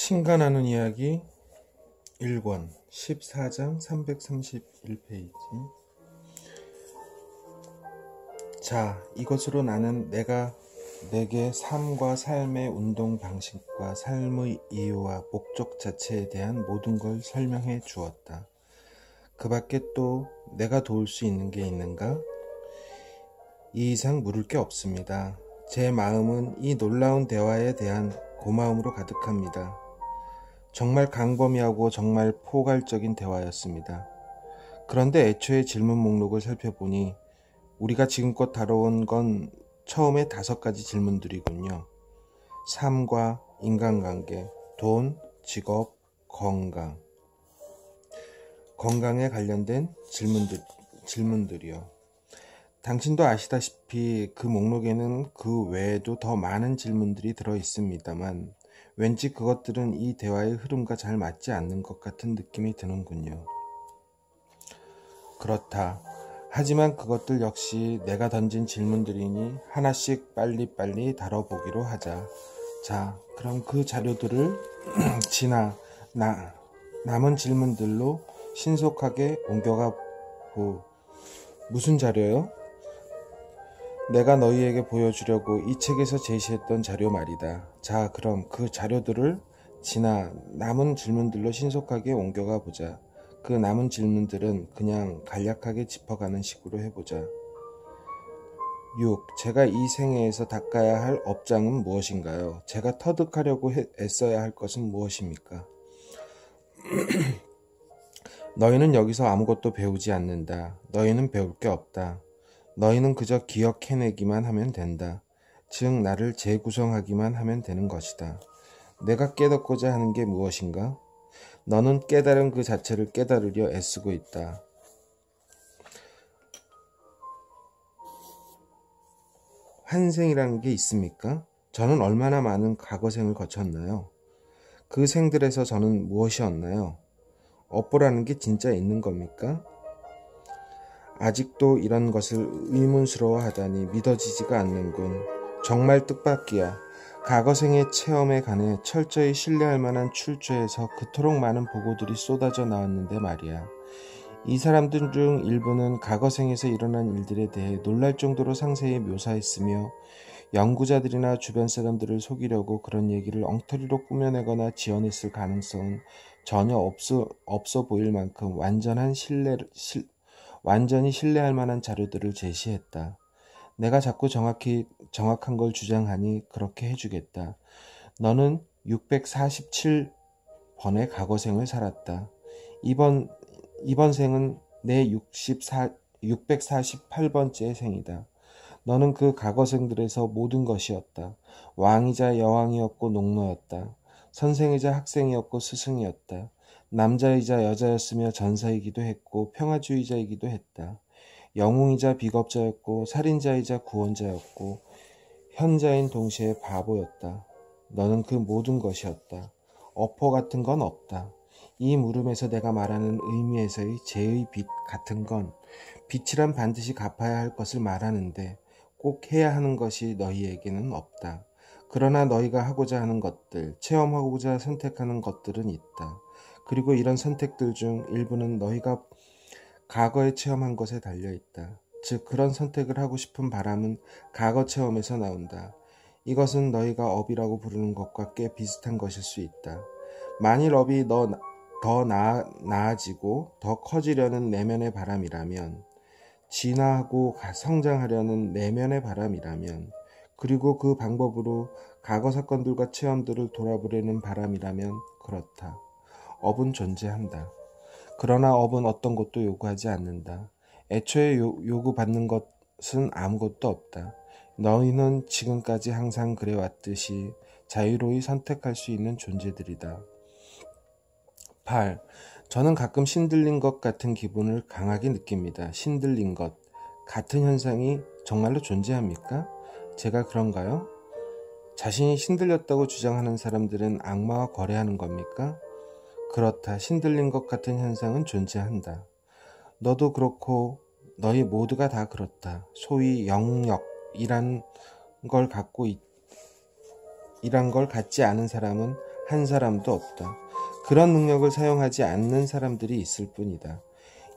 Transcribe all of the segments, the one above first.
신간하는 이야기 1권 14장 331페이지. 자, 이것으로 나는 내게 삶과 삶의 운동 방식과 삶의 이유와 목적 자체에 대한 모든 걸 설명해 주었다. 그 밖에 또 내가 도울 수 있는 게 있는가? 이 이상 물을 게 없습니다. 제 마음은 이 놀라운 대화에 대한 고마움으로 가득합니다. 정말 광범위하고 정말 포괄적인 대화였습니다. 그런데 애초에 질문 목록을 살펴보니 우리가 지금껏 다뤄온 건 처음에 5가지 질문들이군요. 삶과 인간관계, 돈, 직업, 건강. 건강에 관련된 질문들이요. 당신도 아시다시피 그 목록에는 그 외에도 더 많은 질문들이 들어 있습니다만 왠지 그것들은 이 대화의 흐름과 잘 맞지 않는 것 같은 느낌이 드는군요. 그렇다. 하지만 그것들 역시 내가 던진 질문들이니 하나씩 빨리빨리 다뤄보기로 하자. 자, 그럼 그 자료들을 남은 질문들로 신속하게 옮겨가 무슨 자료요? 내가 너희에게 보여주려고 이 책에서 제시했던 자료 말이다. 자, 그럼 그 자료들을 남은 질문들로 신속하게 옮겨가 보자. 그 남은 질문들은 그냥 간략하게 짚어가는 식으로 해보자. 6. 제가 이 생애에서 닦아야 할 업장은 무엇인가요? 제가 터득하려고 애써야 할 것은 무엇입니까? 너희는 여기서 아무것도 배우지 않는다. 너희는 배울 게 없다. 너희는 그저 기억해내기만 하면 된다. 즉 나를 재구성하기만 하면 되는 것이다. 내가 깨닫고자 하는 게 무엇인가? 너는 깨달은 그 자체를 깨달으려 애쓰고 있다. 환생이라는 게 있습니까? 저는 얼마나 많은 과거생을 거쳤나요? 그 생들에서 저는 무엇이었나요? 업보라는 게 진짜 있는 겁니까? 아직도 이런 것을 의문스러워하다니 믿어지지가 않는군. 정말 뜻밖이야. 과거생의 체험에 관해 철저히 신뢰할 만한 출처에서 그토록 많은 보고들이 쏟아져 나왔는데 말이야. 이 사람들 중 일부는 과거생에서 일어난 일들에 대해 놀랄 정도로 상세히 묘사했으며 연구자들이나 주변 사람들을 속이려고 그런 얘기를 엉터리로 꾸며내거나 지어냈을 가능성은 전혀 없어 보일 만큼 완전히 신뢰할 만한 자료들을 제시했다. 내가 자꾸 정확한 걸 주장하니 그렇게 해주겠다. 너는 647번의 과거생을 살았다. 이번 생은 내 648번째 생이다. 너는 그 과거생들에서 모든 것이었다. 왕이자 여왕이었고 농노였다. 선생이자 학생이었고 스승이었다. 남자이자 여자였으며 전사이기도 했고 평화주의자이기도 했다. 영웅이자 비겁자였고 살인자이자 구원자였고 현자인 동시에 바보였다. 너는 그 모든 것이었다. 어포 같은 건 없다. 이 물음에서 내가 말하는 의미에서의 죄의 빚 같은 건 빚이란 반드시 갚아야 할 것을 말하는데 꼭 해야 하는 것이 너희에게는 없다. 그러나 너희가 하고자 하는 것들, 체험하고자 선택하는 것들은 있다. 그리고 이런 선택들 중 일부는 너희가 과거에 체험한 것에 달려있다. 즉 그런 선택을 하고 싶은 바람은 과거 체험에서 나온다. 이것은 너희가 업이라고 부르는 것과 꽤 비슷한 것일 수 있다. 만일 업이 더 나아지고 더 커지려는 내면의 바람이라면, 진화하고 성장하려는 내면의 바람이라면, 그리고 그 방법으로 과거 사건들과 체험들을 돌아보려는 바람이라면 그렇다. 업은 존재한다. 그러나 업은 어떤 것도 요구하지 않는다. 애초에 요구받는 것은 아무것도 없다. 너희는 지금까지 항상 그래왔듯이 자유로이 선택할 수 있는 존재들이다. 8. 저는 가끔 신들린 것 같은 기분을 강하게 느낍니다. 신들린 것. 같은 현상이 정말로 존재합니까? 제가 그런가요? 자신이 신들렸다고 주장하는 사람들은 악마와 거래하는 겁니까? 그렇다. 신들린 것 같은 현상은 존재한다. 너도 그렇고 너희 모두가 다 그렇다. 소위 영역이란 걸 갖지 않은 사람은 한 사람도 없다. 그런 능력을 사용하지 않는 사람들이 있을 뿐이다.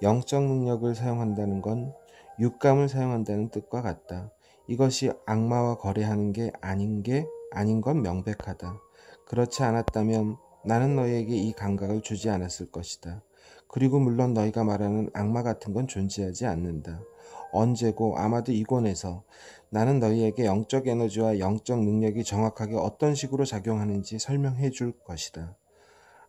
영적 능력을 사용한다는 건 육감을 사용한다는 뜻과 같다. 이것이 악마와 거래하는 게 아닌 건 명백하다. 그렇지 않았다면 나는 너희에게 이 감각을 주지 않았을 것이다. 그리고 물론 너희가 말하는 악마 같은 건 존재하지 않는다. 언제고 아마도 이권에서 나는 너희에게 영적 에너지와 영적 능력이 정확하게 어떤 식으로 작용하는지 설명해 줄 것이다.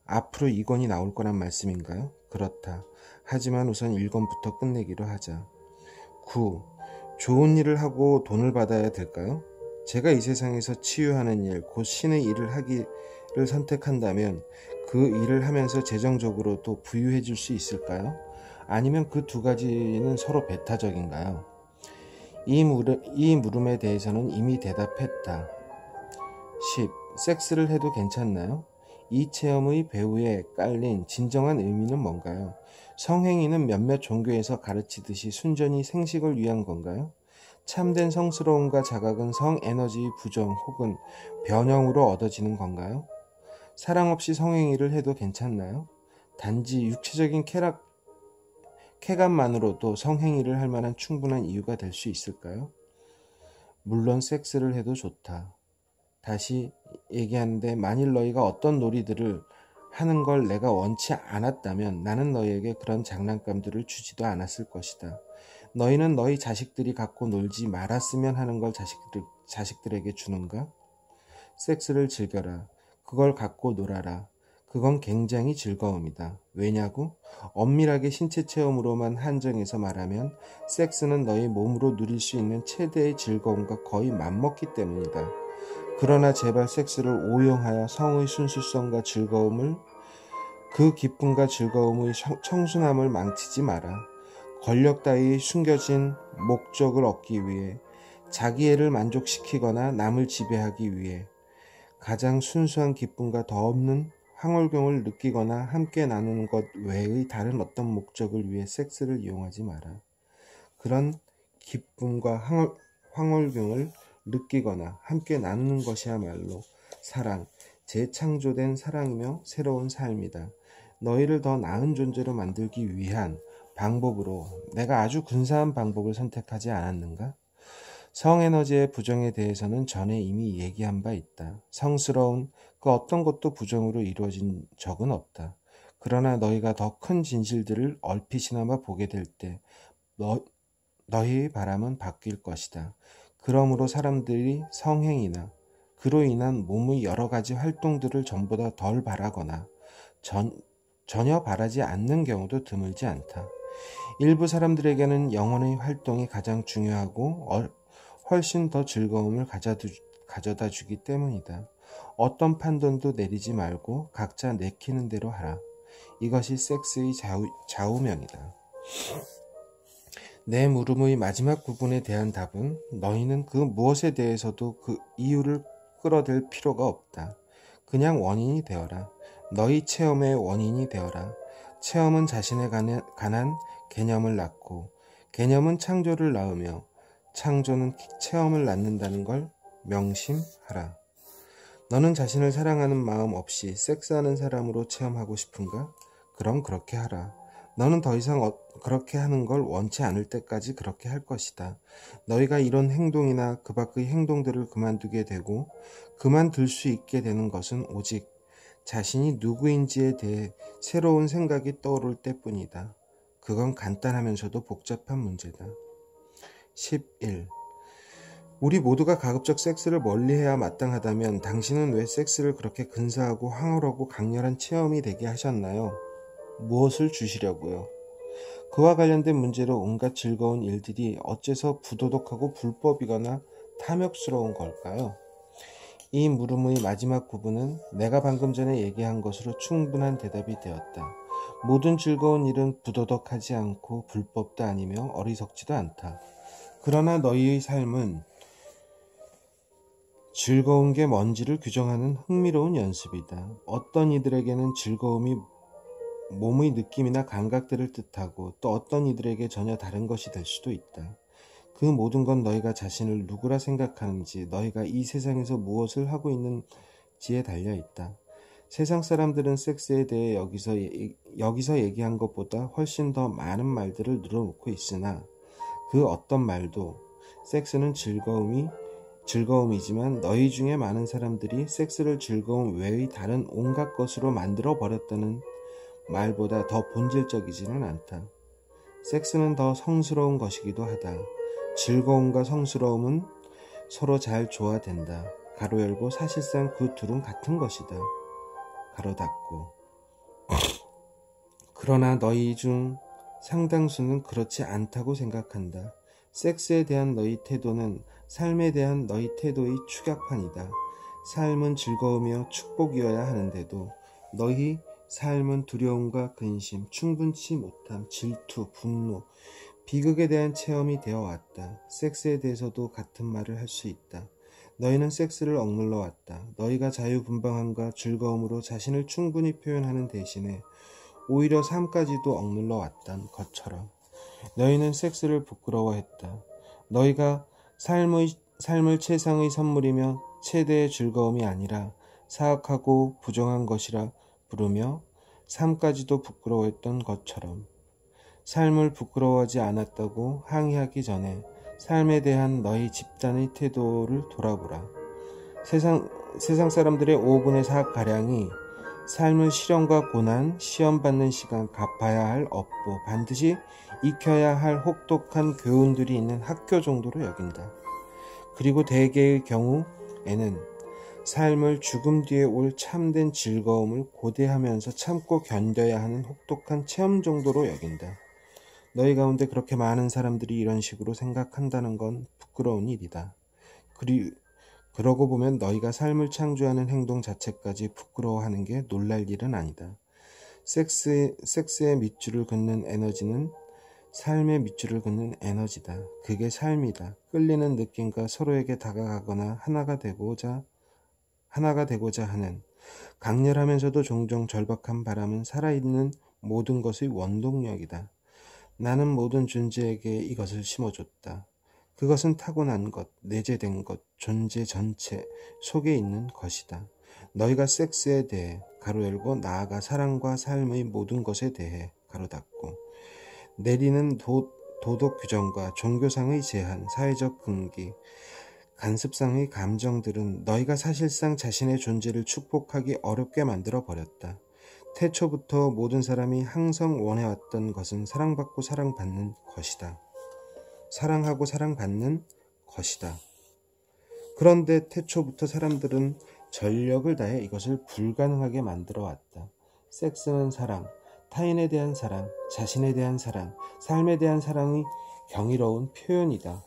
앞으로 이권이 나올 거란 말씀인가요? 그렇다. 하지만 우선 1권부터 끝내기로 하자. 9. 좋은 일을 하고 돈을 받아야 될까요? 제가 이 세상에서 치유하는 일, 곧 신의 일을 하기를 선택한다면 그 일을 하면서 재정적으로도 부유해질 수 있을까요? 아니면 그 두 가지는 서로 배타적인가요? 이 물음에 대해서는 이미 대답했다. 10. 섹스를 해도 괜찮나요? 이 체험의 배후에 깔린 진정한 의미는 뭔가요? 성행위는 몇몇 종교에서 가르치듯이 순전히 생식을 위한 건가요? 참된 성스러움과 자각은 성에너지의 부정 혹은 변형으로 얻어지는 건가요? 사랑 없이 성행위를 해도 괜찮나요? 단지 육체적인 쾌감만으로도 성행위를 할 만한 충분한 이유가 될 수 있을까요? 물론 섹스를 해도 좋다. 다시 얘기하는데 만일 너희가 어떤 놀이들을 하는 걸 내가 원치 않았다면 나는 너희에게 그런 장난감들을 주지도 않았을 것이다. 너희는 너희 자식들이 갖고 놀지 말았으면 하는 걸 자식들에게 주는가? 섹스를 즐겨라. 그걸 갖고 놀아라. 그건 굉장히 즐거움이다. 왜냐고? 엄밀하게 신체 체험으로만 한정해서 말하면 섹스는 너희 몸으로 누릴 수 있는 최대의 즐거움과 거의 맞먹기 때문이다. 그러나 제발 섹스를 오용하여 성의 순수성과 즐거움을 그 기쁨과 즐거움의 청순함을 망치지 마라. 권력 따위 숨겨진 목적을 얻기 위해 자기애를 만족시키거나 남을 지배하기 위해 가장 순수한 기쁨과 더 없는 황홀경을 느끼거나 함께 나누는 것 외의 다른 어떤 목적을 위해 섹스를 이용하지 마라. 그런 기쁨과 황홀경을 느끼거나 함께 나누는 것이야말로 사랑, 재창조된 사랑이며 새로운 삶이다. 너희를 더 나은 존재로 만들기 위한 방법으로 내가 아주 근사한 방법을 선택하지 않았는가? 성에너지의 부정에 대해서는 전에 이미 얘기한 바 있다. 성스러운 그 어떤 것도 부정으로 이루어진 적은 없다. 그러나 너희가 더 큰 진실들을 얼핏이나마 보게 될 때 너희의 바람은 바뀔 것이다. 그러므로 사람들이 성행이나 그로 인한 몸의 여러 가지 활동들을 전보다 덜 바라거나 전혀 바라지 않는 경우도 드물지 않다. 일부 사람들에게는 영혼의 활동이 가장 중요하고 훨씬 더 즐거움을 가져다 주기 때문이다. 어떤 판단도 내리지 말고 각자 내키는 대로 하라. 이것이 섹스의 좌우명이다. 내 물음의 마지막 부분에 대한 답은 너희는 그 무엇에 대해서도 그 이유를 끌어댈 필요가 없다. 그냥 원인이 되어라. 너희 체험의 원인이 되어라. 체험은 자신에 관한 개념을 낳고 개념은 창조를 낳으며 창조는 체험을 낳는다는 걸 명심하라. 너는 자신을 사랑하는 마음 없이 섹스하는 사람으로 체험하고 싶은가? 그럼 그렇게 하라. 너는 더 이상 그렇게 하는 걸 원치 않을 때까지 그렇게 할 것이다. 너희가 이런 행동이나 그 밖의 행동들을 그만두게 되고 그만둘 수 있게 되는 것은 오직 자신이 누구인지에 대해 새로운 생각이 떠오를 때뿐이다. 그건 간단하면서도 복잡한 문제다. 11. 우리 모두가 가급적 섹스를 멀리해야 마땅하다면 당신은 왜 섹스를 그렇게 근사하고 황홀하고 강렬한 체험이 되게 하셨나요? 무엇을 주시려고요? 그와 관련된 문제로 온갖 즐거운 일들이 어째서 부도덕하고 불법이거나 탐욕스러운 걸까요? 이 물음의 마지막 부분은 내가 방금 전에 얘기한 것으로 충분한 대답이 되었다. 모든 즐거운 일은 부도덕하지 않고 불법도 아니며 어리석지도 않다. 그러나 너희의 삶은 즐거운 게 뭔지를 규정하는 흥미로운 연습이다. 어떤 이들에게는 즐거움이 몸의 느낌이나 감각들을 뜻하고 또 어떤 이들에게 전혀 다른 것이 될 수도 있다. 그 모든 건 너희가 자신을 누구라 생각하는지, 너희가 이 세상에서 무엇을 하고 있는지에 달려 있다. 세상 사람들은 섹스에 대해 여기서 얘기한 것보다 훨씬 더 많은 말들을 늘어놓고 있으나 그 어떤 말도 섹스는 즐거움이지만 너희 중에 많은 사람들이 섹스를 즐거움 외의 다른 온갖 것으로 만들어 버렸다는 말보다 더 본질적이지는 않다. 섹스는 더 성스러운 것이기도 하다. 즐거움과 성스러움은 서로 잘 조화된다. 가로 열고 사실상 그 둘은 같은 것이다. 가로 닫고. 그러나 너희 중 상당수는 그렇지 않다고 생각한다. 섹스에 대한 너희 태도는 삶에 대한 너희 태도의 축약판이다. 삶은 즐거우며 축복이어야 하는데도 너희 삶은 두려움과 근심, 충분치 못함, 질투, 분노, 비극에 대한 체험이 되어 왔다. 섹스에 대해서도 같은 말을 할 수 있다. 너희는 섹스를 억눌러 왔다. 너희가 자유분방함과 즐거움으로 자신을 충분히 표현하는 대신에 오히려 삶까지도 억눌러 왔던 것처럼 너희는 섹스를 부끄러워했다. 너희가 삶을 최상의 선물이며 최대의 즐거움이 아니라 사악하고 부정한 것이라 부르며 삶까지도 부끄러워했던 것처럼 삶을 부끄러워하지 않았다고 항의하기 전에 삶에 대한 너희 집단의 태도를 돌아보라. 세상 사람들의 5분의 4가량이 삶을 시련과 고난, 시험받는 시간, 갚아야 할 업보, 반드시 익혀야 할 혹독한 교훈들이 있는 학교 정도로 여긴다. 그리고 대개의 경우에는 삶을 죽음 뒤에 올 참된 즐거움을 고대하면서 참고 견뎌야 하는 혹독한 체험 정도로 여긴다. 너희 가운데 그렇게 많은 사람들이 이런 식으로 생각한다는 건 부끄러운 일이다. 그러고 보면 너희가 삶을 창조하는 행동 자체까지 부끄러워하는 게 놀랄 일은 아니다. 섹스의 밑줄을 긋는 에너지는 삶의 밑줄을 긋는 에너지다. 그게 삶이다. 끌리는 느낌과 서로에게 다가가거나 하나가 되고자 하는 강렬하면서도 종종 절박한 바람은 살아있는 모든 것의 원동력이다. 나는 모든 존재에게 이것을 심어줬다. 그것은 타고난 것, 내재된 것, 존재 전체 속에 있는 것이다. 너희가 섹스에 대해 가로 열고 나아가 사랑과 삶의 모든 것에 대해 가로 닫고 내리는 도덕 규정과 종교상의 제한, 사회적 금기, 간습상의 감정들은 너희가 사실상 자신의 존재를 축복하기 어렵게 만들어 버렸다. 태초부터 모든 사람이 항상 원해왔던 것은 사랑받고 사랑받는 것이다. 사랑하고 사랑받는 것이다. 그런데 태초부터 사람들은 전력을 다해 이것을 불가능하게 만들어 왔다. 섹스는 사랑, 타인에 대한 사랑, 자신에 대한 사랑, 삶에 대한 사랑의 경이로운 표현이다.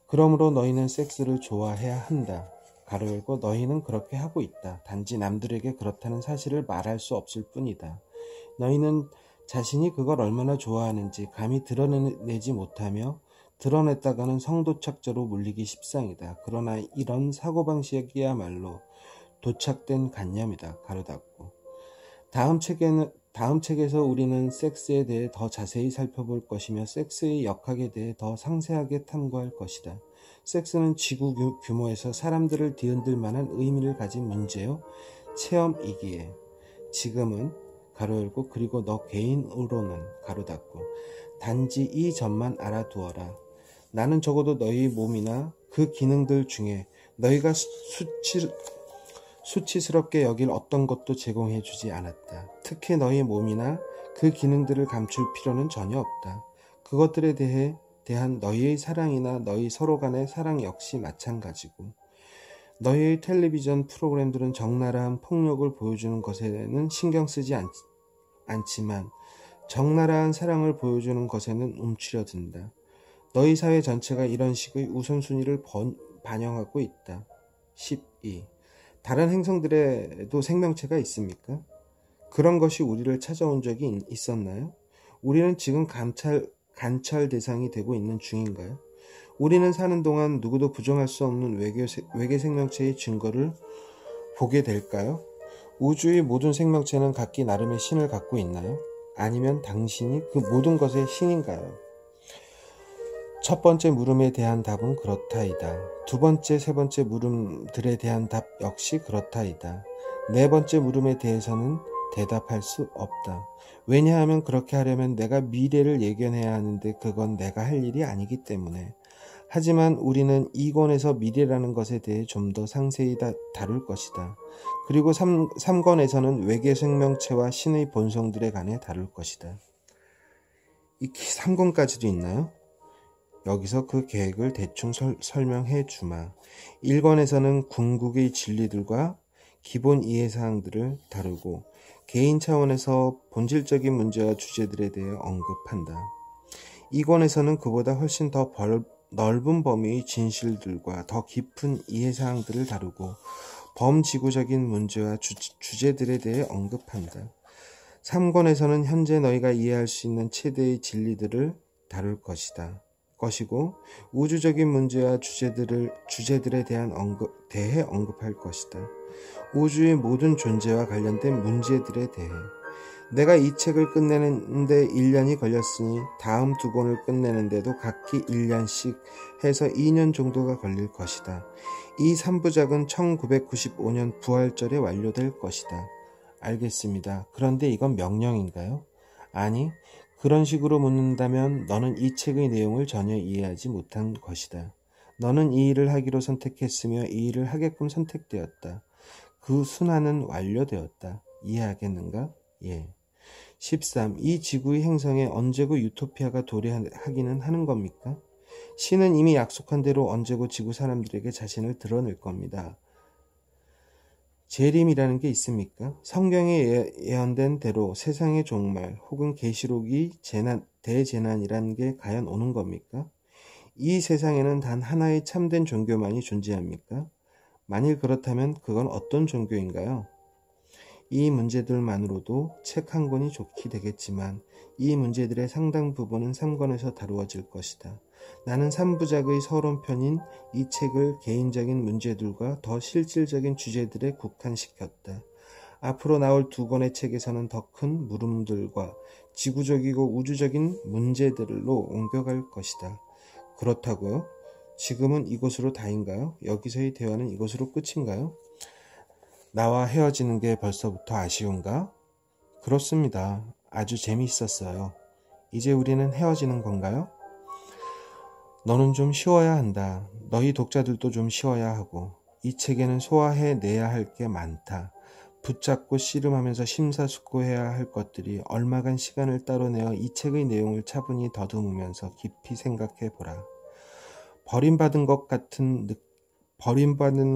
그러므로 너희는 섹스를 좋아해야 한다. 가로 열고 너희는 그렇게 하고 있다. 단지 남들에게 그렇다는 사실을 말할 수 없을 뿐이다. 너희는 자신이 그걸 얼마나 좋아하는지 감히 드러내지 못하며 드러냈다가는 성도착자로 물리기 십상이다. 그러나 이런 사고방식이야말로 도착된 관념이다. 가로 닫고. 다음 책에서 우리는 섹스에 대해 더 자세히 살펴볼 것이며 섹스의 역학에 대해 더 상세하게 탐구할 것이다. 섹스는 지구 규모에서 사람들을 뒤흔들 만한 의미를 가진 문제요 체험이기에 지금은 가로 열고 그리고 너 개인으로는 가로 닫고 단지 이 점만 알아두어라. 나는 적어도 너희 몸이나 그 기능들 중에 너희가 수치스럽게 여길 어떤 것도 제공해 주지 않았다. 특히 너희 몸이나 그 기능들을 감출 필요는 전혀 없다. 그것들에 대한 너희의 사랑이나 너희 서로 간의 사랑 역시 마찬가지고 너희의 텔레비전 프로그램들은 적나라한 폭력을 보여주는 것에는 신경 쓰지 않지만 적나라한 사랑을 보여주는 것에는 움츠려든다. 너희 사회 전체가 이런 식의 우선순위를 반영하고 있다. 12. 다른 행성들에도 생명체가 있습니까? 그런 것이 우리를 찾아온 적이 있었나요? 우리는 지금 관찰 대상이 되고 있는 중인가요? 우리는 사는 동안 누구도 부정할 수 없는 외계 생명체의 증거를 보게 될까요? 우주의 모든 생명체는 각기 나름의 신을 갖고 있나요? 아니면 당신이 그 모든 것의 신인가요? 첫 번째 물음에 대한 답은 그렇다이다. 두 번째, 세 번째 물음들에 대한 답 역시 그렇다이다. 네 번째 물음에 대해서는 대답할 수 없다. 왜냐하면 그렇게 하려면 내가 미래를 예견해야 하는데 그건 내가 할 일이 아니기 때문에. 하지만 우리는 이 권에서 미래라는 것에 대해 좀 더 상세히 다룰 것이다. 그리고 3권에서는 외계 생명체와 신의 본성들에 관해 다룰 것이다. 이 3권까지도 있나요? 여기서 그 계획을 대충 설명해 주마. 1권에서는 궁극의 진리들과 기본 이해사항들을 다루고 개인 차원에서 본질적인 문제와 주제들에 대해 언급한다. 2권에서는 그보다 훨씬 더 넓은 범위의 진실들과 더 깊은 이해사항들을 다루고 범지구적인 문제와 주제들에 대해 언급한다. 3권에서는 현재 너희가 이해할 수 있는 최대의 진리들을 다룰 것이고 우주적인 문제와 주제들에 대해 언급할 것이다. 우주의 모든 존재와 관련된 문제들에 대해. 내가 이 책을 끝내는데 1년이 걸렸으니 다음 2권을 끝내는데도 각기 1년씩 해서 2년 정도가 걸릴 것이다. 이 3부작은 1995년 부활절에 완료될 것이다. 알겠습니다. 그런데 이건 명령인가요? 아니, 그런 식으로 묻는다면 너는 이 책의 내용을 전혀 이해하지 못한 것이다. 너는 이 일을 하기로 선택했으며 이 일을 하게끔 선택되었다. 그 순환은 완료되었다. 이해하겠는가? 예. 13. 이 지구의 행성에 언제고 유토피아가 도래하기는 하는 겁니까? 신은 이미 약속한 대로 언제고 지구 사람들에게 자신을 드러낼 겁니다. 재림이라는 게 있습니까? 성경에 예언된 대로 세상의 종말 혹은 계시록이 대재난이라는 게 과연 오는 겁니까? 이 세상에는 단 하나의 참된 종교만이 존재합니까? 만일 그렇다면 그건 어떤 종교인가요? 이 문제들만으로도 책 한 권이 좋게 되겠지만 이 문제들의 상당 부분은 3권에서 다루어질 것이다. 나는 3부작의 서론편인 이 책을 개인적인 문제들과 더 실질적인 주제들에 국한시켰다. 앞으로 나올 2권의 책에서는 더 큰 물음들과 지구적이고 우주적인 문제들로 옮겨갈 것이다. 그렇다고요? 지금은 이것으로 다인가요? 여기서의 대화는 이것으로 끝인가요? 나와 헤어지는 게 벌써부터 아쉬운가? 그렇습니다. 아주 재미있었어요. 이제 우리는 헤어지는 건가요? 너는 좀 쉬어야 한다. 너희 독자들도 좀 쉬어야 하고. 이 책에는 소화해내야 할 게 많다. 붙잡고 씨름하면서 심사숙고해야 할 것들이 얼마간 시간을 따로 내어 이 책의 내용을 차분히 더듬으면서 깊이 생각해 보라. 버림받은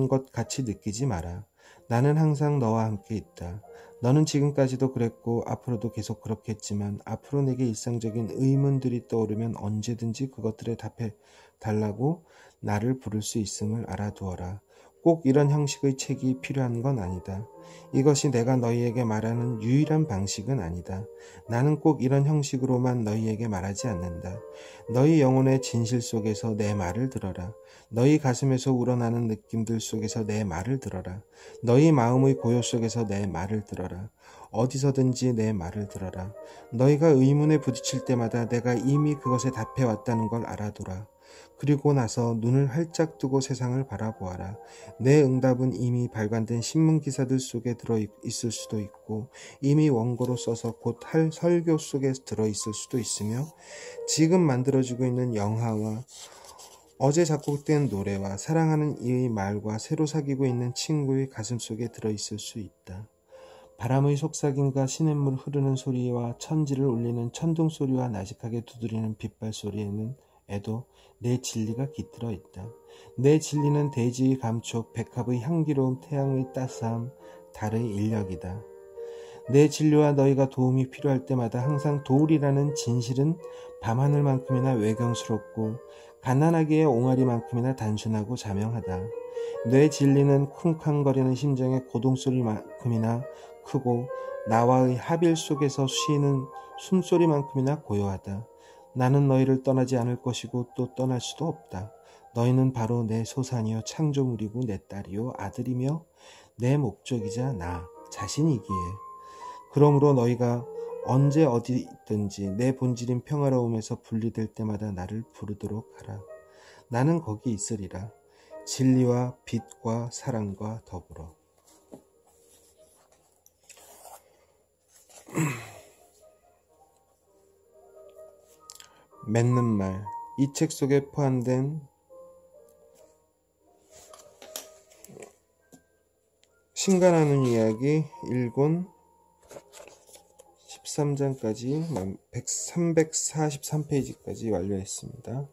것 같이 느끼지 마라. 나는 항상 너와 함께 있다. 너는 지금까지도 그랬고 앞으로도 계속 그렇겠지만 앞으로 내게 일상적인 의문들이 떠오르면 언제든지 그것들에 답해 달라고 나를 부를 수 있음을 알아두어라. 꼭 이런 형식의 책이 필요한 건 아니다. 이것이 내가 너희에게 말하는 유일한 방식은 아니다. 나는 꼭 이런 형식으로만 너희에게 말하지 않는다. 너희 영혼의 진실 속에서 내 말을 들어라. 너희 가슴에서 우러나는 느낌들 속에서 내 말을 들어라. 너희 마음의 고요 속에서 내 말을 들어라. 어디서든지 내 말을 들어라. 너희가 의문에 부딪힐 때마다 내가 이미 그것에 답해왔다는 걸 알아두라. 그리고 나서 눈을 활짝 뜨고 세상을 바라보아라. 내 응답은 이미 발간된 신문기사들 속에 들어있을 수도 있고 이미 원고로 써서 곧 할 설교 속에 들어있을 수도 있으며 지금 만들어지고 있는 영화와 어제 작곡된 노래와 사랑하는 이의 말과 새로 사귀고 있는 친구의 가슴 속에 들어있을 수 있다. 바람의 속삭임과 시냇물 흐르는 소리와 천지를 울리는 천둥 소리와 나직하게 두드리는 빗발 소리에는 에도 내 진리가 깃들어 있다. 내 진리는 대지의 감촉, 백합의 향기로움, 태양의 따스함, 달의 인력이다. 내 진료와 너희가 도움이 필요할 때마다 항상 도울이라는 진실은 밤하늘만큼이나 외경스럽고 갓난아기의 옹알이만큼이나 단순하고 자명하다. 내 진리는 쿵쾅거리는 심장의 고동소리만큼이나 크고 나와의 합일 속에서 쉬는 숨소리만큼이나 고요하다. 나는 너희를 떠나지 않을 것이고 또 떠날 수도 없다. 너희는 바로 내 소산이요 창조물이고 내 딸이요 아들이며 내 목적이자 나 자신이기에. 그러므로 너희가 언제 어디 있든지 내 본질인 평화로움에서 분리될 때마다 나를 부르도록 하라. 나는 거기 있으리라. 진리와 빛과 사랑과 더불어. 맺는 말. 이 책 속에 포함된 신과 나눈 이야기 1권 13장까지 343페이지까지 완료했습니다.